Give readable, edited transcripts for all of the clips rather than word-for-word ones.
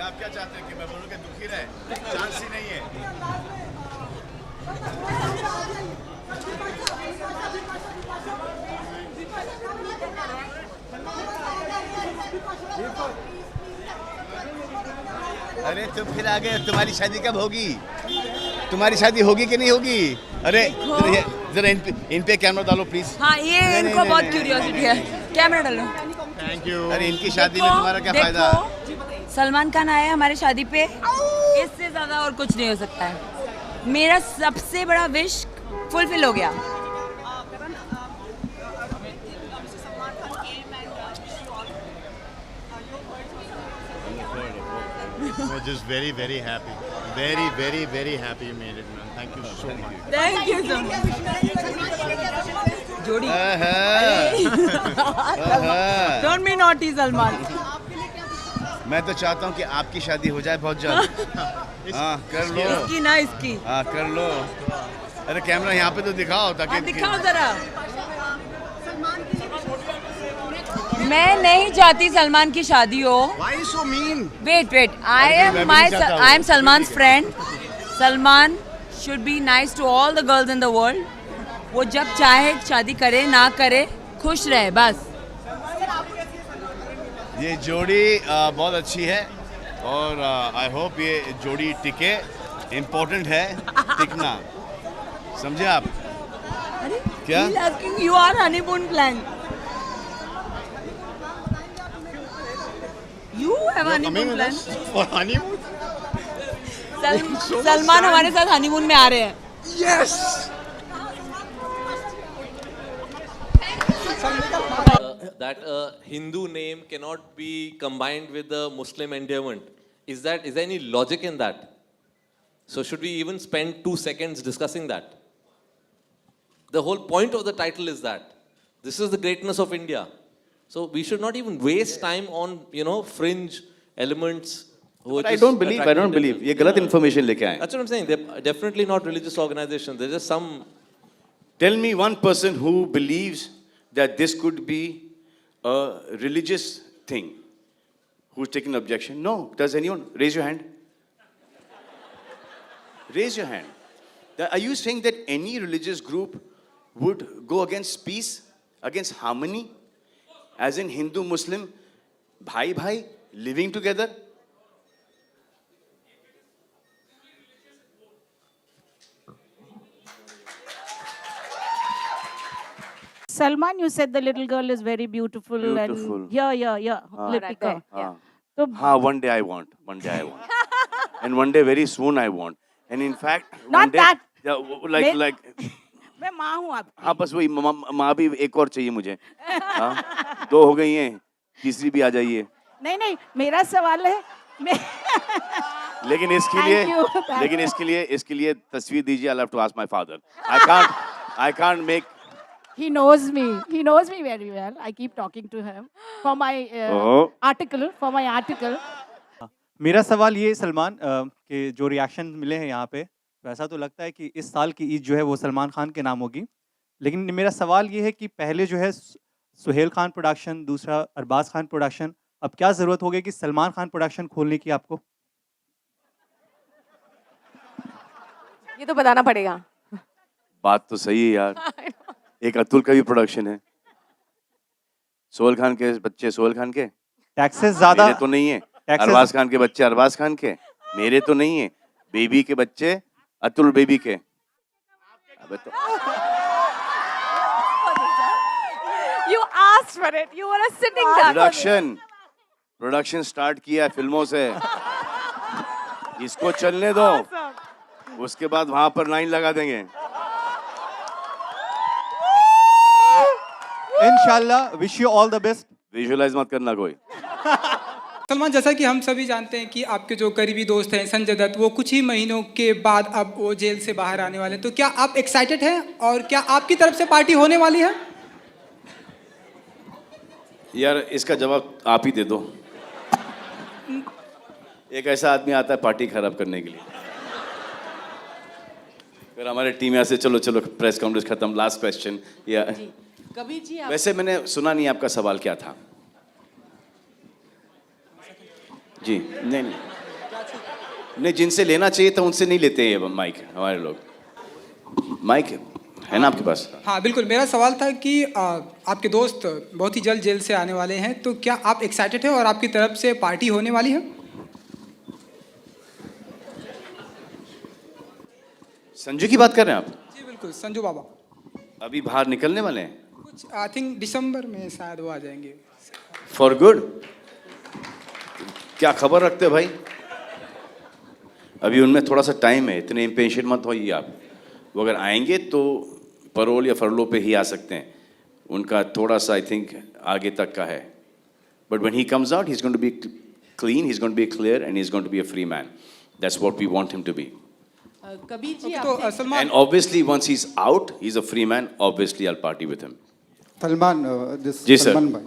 आप क्या चाहते हैं कि मैं बोलूं कि दुखी रहे? चांस ही नहीं है। अरे तुम फिर आ गए, तुम्हारी शादी कब होगी? तुम्हारी शादी होगी कि नहीं होगी? अरे जरा इन पे कैमरा डालो प्लीज। हाँ, ये इनको बहुत क्यूरियोसिटी है, कैमरा डालो। Thank you. अरे इनकी शादी में तुम्हारा क्या फायदा? सलमान खान आए हमारे शादी पे, इससे ज्यादा और कुछ नहीं हो सकता है। मेरा सबसे बड़ा विश फुलफिल हो गया। We're just very, very happy. Very, very, very happy you made it, man. Thank you so much. Thank you so much. जोड़ी। Don't be naughty, Salman. मैं तो चाहता हूँ कि आपकी शादी हो जाए बहुत जल्द। हाँ कर लो। इसकी ना इसकी। हाँ कर लो। अरे कैमरा यहाँ पे तो दिखाओ ताकि। दिखाओ जरा। मैं नहीं चाहती सलमान की शादी हो। Why so mean? Wait. I am Salman's friend. Salman should be nice to all the girls in the world. वो जब चाहे शादी करे ना करे, खुश रहे बस। ये जोड़ी बहुत अच्छी है और आई होप ये जोड़ी टिके। इम्पोर्टेंट है टिकना, समझे आप? क्या? He's asking you are honeymoon plan. You have honeymoon plan. For honeymoon? Salman हमारे साथ हनीमून में आ रहे हैं। Yes. That a Hindu name cannot be combined with the Muslim endowment. Is there any logic in that? So should we even spend 2 seconds discussing that? The whole point of the title is that this is the greatness of India. So we should not even waste time on, fringe elements. I don't believe. ये गलत information लेके आए. That's what I'm saying. They're definitely not religious organizations. There's just some. Tell me one person who believes that this could be a religious thing, who's taking objection. No. Does anyone? Raise your hand. Raise your hand. Are you saying that any religious group would go against peace, against harmony, as in Hindu, Muslim, bhai, living together? Salman, you said the little girl is very beautiful. Beautiful. And yeah. Litika. So, One day I want. And one day very soon I want. And in fact, Not one day, that. Yeah, like. मैं माँ हूँ आपकी। हाँ बस वही माँ भी एक और चाहिए मुझे। हाँ 2 हो गई हैं, तीसरी भी आ जाइए। नहीं, मेरा सवाल है। लेकिन इसके लिए तस्वीर दीजिए। I'll have to ask my father. I can't make. He knows me very well. I keep talking to him for my article. मेरा सवाल ये सलमान कि जो रिएक्शन मिले हैं यहाँ पे, वैसा तो लगता है कि इस साल की ईद जो है वो सलमान खान के नाम होगी। लेकिन मेरा सवाल ये है कि पहले जो है सुहेल खान प्रोडक्शन, दूसरा अरबाज खान प्रोडक्शन, अब क्या ज़रूरत होगी कि सलमान खान प्रोडक्शन खोलने की आपको? ये तो बताना पड़ेगा। बात तो सही है यार। एक अतुल का भी प्रोडक्शन है। सोहेल खान के बच्चे सोहेल खान के। टैक्सेस ज़्यादा मेरे तो नहीं है। अरबाज खान के बच्चे अरबाज खान के। मेरे तो नहीं है। बेबी के बच्चे अतुल बेबी के। अबे तो You asked for it. You were sitting down. Production start किया फिल्मों से। इसको चलने दो। उसके बाद वहां पर लाइन लगा देंगे। इंशाल्लाह, wish you all the best. Visualize मत करना कोई। सलमान, जैसा कि हम सभी जानते हैं कि आपके जो करीबी दोस्त हैं संजय दत्त, वो कुछ ही महीनों के बाद अब वो जेल से बाहर आने वाले हैं, तो क्या आप एक्साइटेड हैं और क्या आपकी तरफ से पार्टी होने वाली है? यार इसका जवाब आप ही दे दो। एक ऐसा आदमी आता है पार्टी खराब करने के लिए। फिर हमारे टीम यहाँ से चलो प्रेस कॉन्फ्रेंस खत्म, लास्ट क्वेश्चन। या कभी जी आप... वैसे मैंने सुना नहीं आपका सवाल क्या था। जी नहीं नहीं, जिनसे लेना चाहिए था उनसे नहीं लेते ये माइक हमारे लोग। माइक है ना आपके पास? हाँ बिल्कुल, मेरा सवाल था कि आपके दोस्त बहुत ही जल्द जेल से आने वाले हैं, तो क्या आप एक्साइटेड हैं और आपकी तरफ से पार्टी होने वाली है? संजू की बात कर रहे हैं आप? जी बिल्कुल, संजू बाबा। अभी बाहर निकलने वाले हैं? कुछ आई थिंक दिसंबर में शायद वो आ जाएंगे। For good? क्या खबर रखते हो भाई? अभी उनमें थोड़ा सा टाइम है, इतने इम्पेशेंट मत होइए आप। वो अगर आएंगे तो परोल या फरलो पे ही आ सकते हैं, उनका थोड़ा सा आई थिंक आगे तक का है। But when he comes out he is going to be clean, he is going to be clear and he is going to be a free man. That's what we want him to be. Kabir ji, तो Salman, And obviously, once he's out, he's a free man. Obviously, I'll party with him. Salman, जी sir. Salman भाई,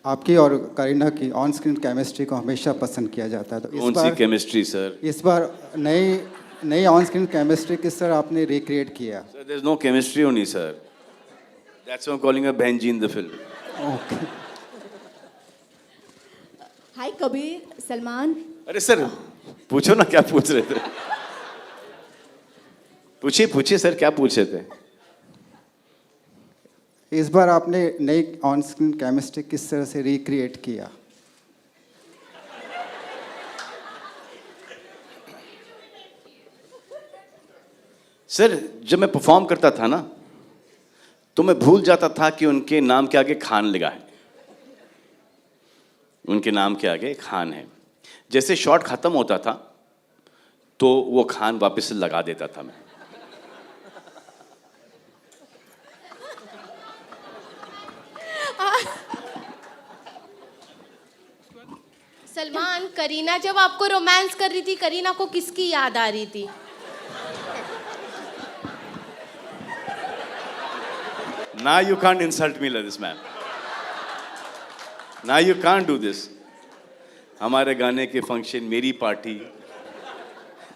आपकी और करीना की on screen chemistry को हमेशा पसंद किया जाता है, तो कौन सी केमिस्ट्री सर? इस बार नई ऑन स्क्रीन केमिस्ट्री किस तरह आपने रिक्रिएट किया? Sir, there's no chemistry only, sir. That's why I'm calling her Benji in the film. Okay. Hi Kabir, Salman. अरे सर, पूछो ना क्या पूछ रहे थे? पूछिए सर, क्या पूछ रहे थे? इस बार आपने नई ऑन स्क्रीन केमिस्ट्री किस तरह से रिक्रिएट किया? सर, जब मैं परफॉर्म करता था ना, तो मैं भूल जाता था कि उनके नाम के आगे खान लगा है। उनके नाम के आगे खान है। जैसे शॉट खत्म होता था तो वो खान वापस से लगा देता था मैं। सलमान, करीना जब आपको रोमांस कर रही थी, करीना को किसकी याद आ रही थी? Now you can't insult me like this, man. Now you can't do this. हमारे गाने के फंक्शन, मेरी पार्टी,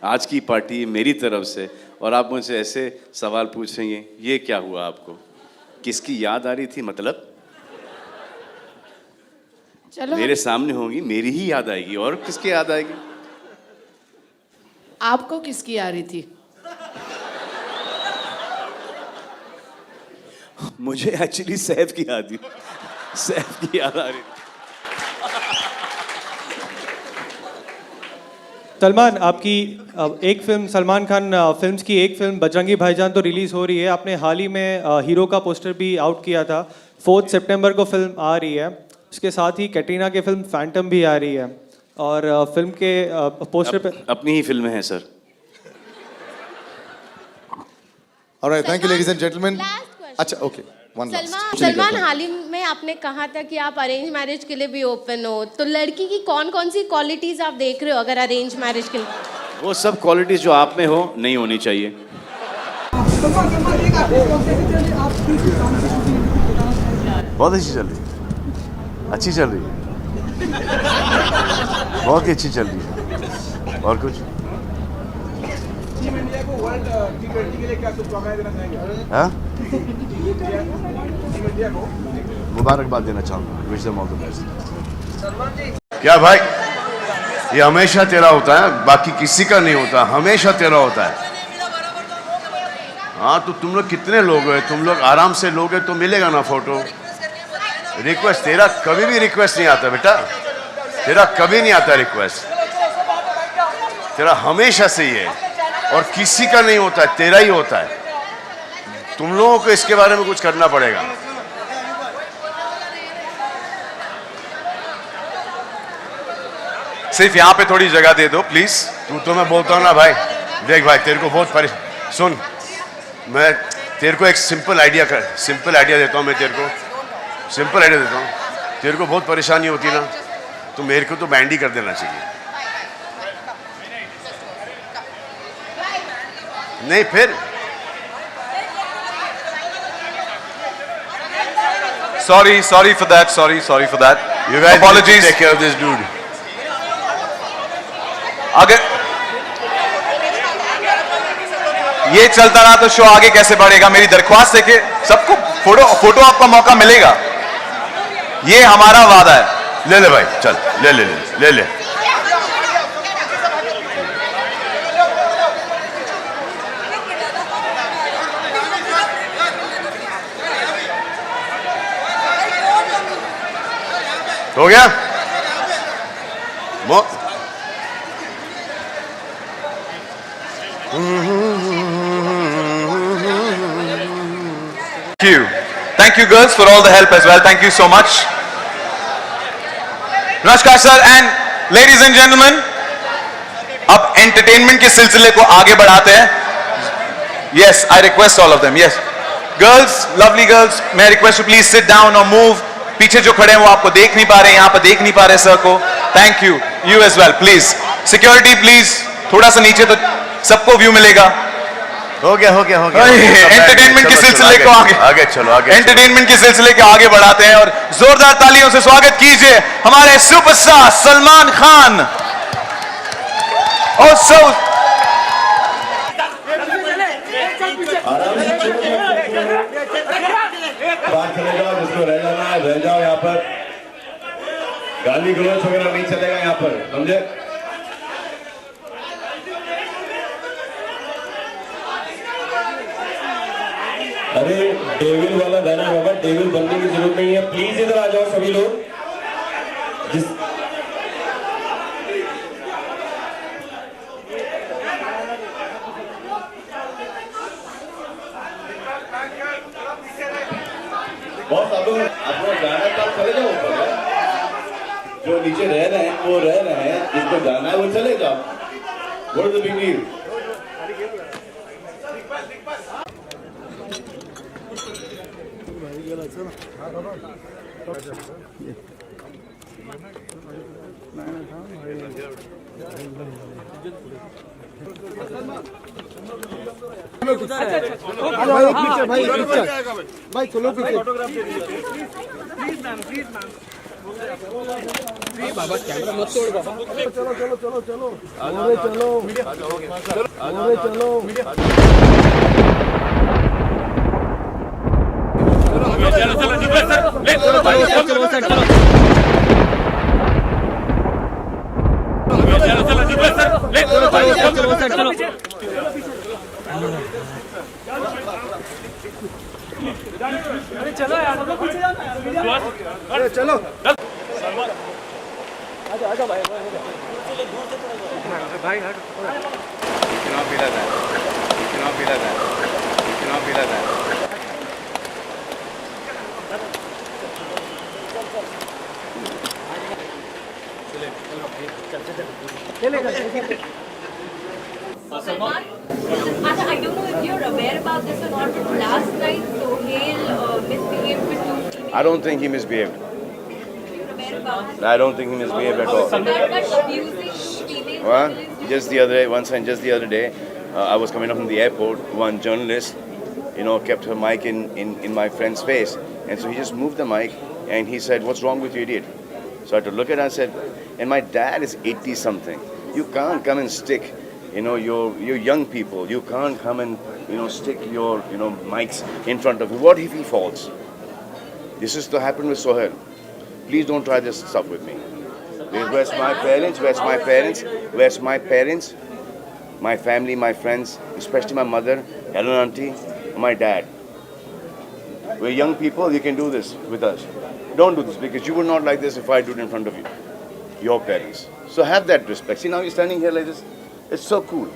आज की पार्टी मेरी तरफ से, और आप मुझसे ऐसे सवाल पूछेंगे, ये क्या हुआ आपको? किसकी याद आ रही थी मतलब? चलो मेरे सामने होंगी, मेरी ही याद आएगी, और किसकी याद आएगी? आपको किसकी आ रही थी? मुझे एक्चुअली सैफ की याद थी, सैफ की याद आ रही थी। सलमान, आपकी एक फिल्म, सलमान खान फिल्म्स की एक फिल्म बजरंगी भाईजान तो रिलीज़ हो रही है। आपने हाल ही में हीरो का पोस्टर भी आउट किया था। 4 सितंबर को फिल्म आ रही है। उसके साथ ही कैटरीना की फिल्म फैंटम भी आ रही है, और फिल्म के पोस्टर पे अपनी ही फिल्म है sir. Alright, thank you ladies and gentleman. Last question. अच्छा, ओके, वन लास्ट। सलमान, हाल ही में आपने कहा था कि आप अरेंज मैरिज के लिए भी ओपन हो, तो लड़की की कौन कौन सी क्वालिटीज आप देख रहे हो अगर अरेंज मैरिज के लिए? वो सब क्वालिटीज जो आप में हो नहीं होनी चाहिए। बहुत अच्छी चल रही है, अच्छी चल रही है, बहुत ही अच्छी चल रही है। और कुछ? हाँ? मुबारकबाद देना चाहूँगा, wish them all the best. क्या भाई, ये हमेशा तेरा होता है, बाकी किसी का नहीं होता, हमेशा तेरा होता है। हाँ, तो तुम लोग कितने लोग हो? तुम लोग आराम से लोग हैं तो मिलेगा ना फोटो। रिक्वेस्ट तेरा कभी भी रिक्वेस्ट नहीं आता बेटा, तेरा कभी नहीं आता रिक्वेस्ट, तेरा हमेशा से ही है, और किसी का नहीं होता है, तेरा ही होता है। तुम लोगों को इसके बारे में कुछ करना पड़ेगा। सिर्फ यहाँ पे थोड़ी जगह दे दो प्लीज। तू तो मैं बोलता हूँ ना भाई, देख भाई, तेरे को बहुत सुन, मैं तेरे को एक सिंपल आइडिया देता हूँ। मैं तेरे को सिंपल आइडिया देता हूँ। तेरे को बहुत परेशानी होती ना, तो मेरे को तो बैंड ही कर देना चाहिए। नहीं फिर sorry for that. You guys Apologies. need to take care of this dude. अगर ये चलता रहा तो शो आगे कैसे बढ़ेगा? मेरी दरख्वास्त है कि सबको फोटो आपका मौका मिलेगा, ये हमारा वादा है। ले ले भाई, चल ले ले ले ले ले हो गया? Thank you girls for all the help as well. Thank you so much. नमस्कार sir and ladies and gentlemen, अब entertainment के सिलसिले को आगे बढ़ाते हैं. Yes, I request all of them. Yes, girls, lovely girls, may I request you please sit down or move. पीछे जो खड़े हैं वो आपको देख नहीं पा रहे, यहाँ पर देख नहीं पा रहे सर को. Thank you. You as well, please. Security, please. थोड़ा सा नीचे तो सबको व्यू मिलेगा. हो गया एंटरटेनमेंट के सिलसिले को आगे चलो एंटरटेनमेंट के सिलसिले को आगे बढ़ाते हैं और जोरदार तालियों से स्वागत कीजिए हमारे सुपरस्टार सलमान खान. और चले जाओ, जिसको रह जाना है रह जाओ. यहाँ पर गाली गलौज वगैरह नहीं चलेगा यहाँ पर, समझे? अरे डेविल वाला गाना बाबा, डेविल बनने की जरूरत नहीं है. प्लीज इधर आ जाओ सभी लोग. बहुत आप लोग गाना तो चले जाओ ऊपर. जो नीचे रह रहे हैं वो रह रहे हैं, जिसको जाना है वो चले जाओ. What is the big deal? भाई चलो पीछे. बाबा कैमरा मत तोड़ बाबा. चलो चलो चलो चलो चलो यार, हम लोग पीछे जाना है. अरे चलो आजा आजा भाई भाई हट. cannot be like that. You cannot be like that. You cannot be like that. I don't know if you're aware about this or not, but last night Sohail misbehaved with two females. I don't think he misbehaved. I don't think he misbehaved at all. Well, just the other day, I was coming up from the airport. One journalist, kept her mic in my friend's face, and so he just moved the mic and he said, "What's wrong with you, idiot?" So I had to look at her and said, "And my dad is 80 something. You can't come and stick, you're young people. You can't come and stick your mics in front of you. What if he falls?" This is to happen with Sohail. Please don't try this stuff with me. Where's my parents? Where's my parents? Where's my parents? My family, my friends, especially my mother, Helen auntie, and my dad. We're young people, you can do this with us. Don't do this because you would not like this if I do it in front of you. Your parents. So have that respect. See, now you're standing here like this. It's so cool.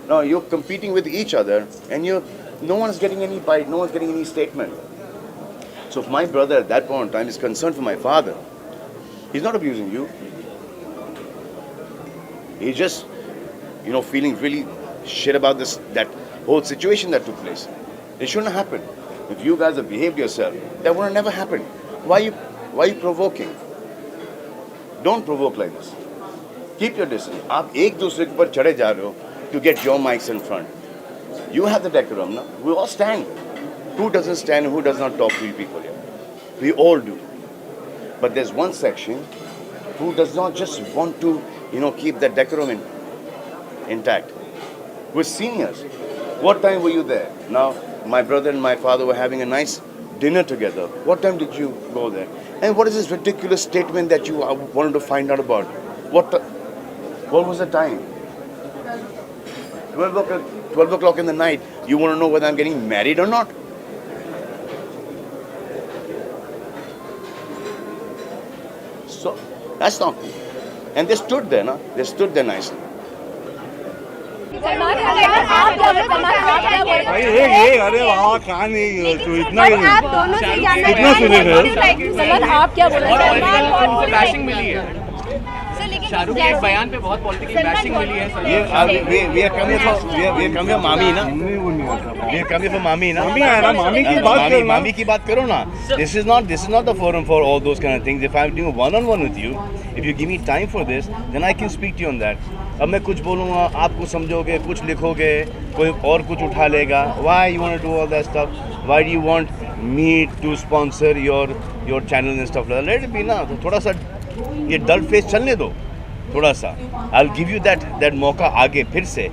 Now you're competing with each other and no one's getting any bite, no one's getting any statement. So if my brother at that point in time is concerned for my father, he's not abusing you. He's just, feeling really shit about that whole situation that took place. It shouldn't have happened. If you guys have behaved yourself, that would have never happened. Why are you provoking? Don't provoke like this. Keep your distance. आप एक दूसरे के ऊपर चढ़े जा रहे हो to get your mics in front. You have the decorum, no? We all stand. Who doesn't stand and who does not talk to you people here? We all do. But there's one section who does not just want to, keep that decorum intact. We're seniors. What time were you there? Now, my brother and my father were having a nice dinner together. What time did you go there? And what is this ridiculous statement that you wanted to find out about? What was the time? 12 o'clock in the night. You want to know whether I'm getting married or not? That's not. And they stood there, na? They stood there nicely. Salman आप क्या बोल भाई ये अरे वाह कहानी तू इतना आप दोनों से जानना इतना सुने सलमान आप क्या बोल रहे हैं बैशिंग मिली है शाहरुख के एक बयान पे बहुत पॉलिटिकल बैशिंग मिली है ये we are coming for मामी ना. We are coming for मामी ना. मामी आया ना, मामी की बात करो ना. मामी की बात करो ना. This is not the forum for all those kind of things. If I'm doing one-on-one with you, if you give me time for this, then I can speak to you on that. अब मैं कुछ बोलूँगा, आप कुछ समझोगे, कुछ लिखोगे, कोई और कुछ उठा लेगा. Why you want to do all that stuff? Why do you want me to sponsor your channel and stuff like that? Let it be ना. थोड़ा सा ये डल फेस चलने दो. थोड़ा सा. I'll give you that मौका आगे फिर से.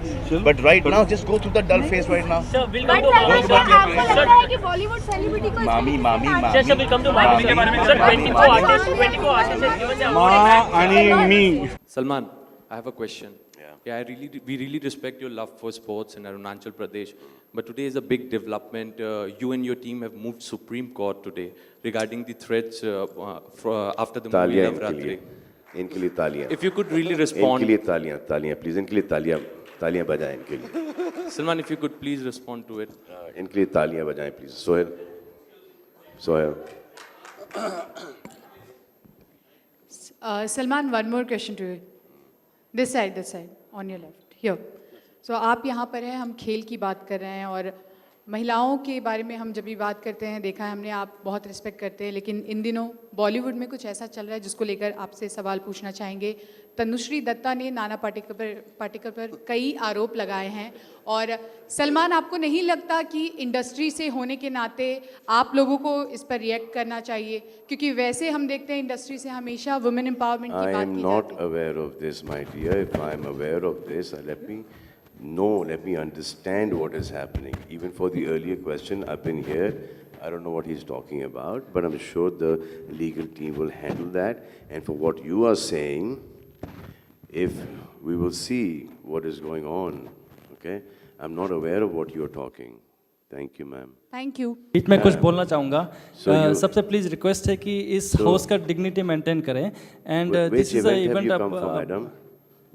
But right now, just go through the dull phase right now. आपको लगता है कि बॉलीवुड सेलिब्रिटी को मामी सर will come to मामी के बारे में sir 24 artists has given their माँ आणि मी. Salman, I have a question. Yeah, we really respect your love for sports in Arunachal Pradesh. But today is a big development. You and your team have moved Supreme Court today regarding the threats after the movie Navratri. इनके लिए तालियां. If you could really respond. इनके लिए तालियां please. इनके लिए तालियां बजाएं इनके लिए. Salman, if you could please respond to it. इनके लिए तालियां बजाएं please. Sohail. Salman, one more question to you. This side, on your left, here. So आप यहाँ पर हैं, हम खेल की बात कर रहे हैं और महिलाओं के बारे में हम जब भी बात करते हैं, देखा है हमने, आप बहुत रिस्पेक्ट करते हैं, लेकिन इन दिनों बॉलीवुड में कुछ ऐसा चल रहा है जिसको लेकर आपसे सवाल पूछना चाहेंगे. तनुश्री दत्ता ने नाना पाटेकर पर कई आरोप लगाए हैं और सलमान, आपको नहीं लगता कि इंडस्ट्री से होने के नाते आप लोगों को इस पर रिएक्ट करना चाहिए? क्योंकि वैसे हम देखते हैं इंडस्ट्री से हमेशा वुमेन एम्पावरमेंट की बात की जाती है. I am not aware of this, my dear. If I am aware of this, let me understand what is happening. Even for the earlier question, I've been here. I don't know what he's talking about, but I'm sure the legal team will handle that. And for what you are saying, if we will see what is going on, okay? I'm not aware of what you're talking. Thank you, ma'am. Thank you. बीच में कुछ बोलना चाहूँगा. सबसे please request है कि इस house का डिग्निटी मेंटेन करें. And this is a event of.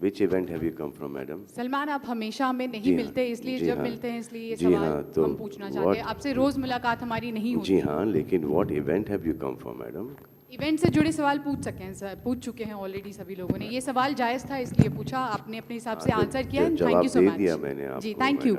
Which event have you come from, madam? Salman, आप हमेशा हमें नहीं मिलते, इसलिए जब मिलते हैं इसलिए ये सवाल हम पूछना चाहते हैं. आपसे रोज मुलाकात हमारी नहीं होती. जी हाँ, लेकिन what event have you come from, madam? Event से जुड़े सवाल पूछ चुके हैं ऑलरेडी सभी लोगों ने. ये सवाल जायज़ था इसलिए पूछा. आपने अपने हिसाब से आंसर किया. Thank you so much. जवाब दे दिया मैंने आपको. जी, थैंक यू.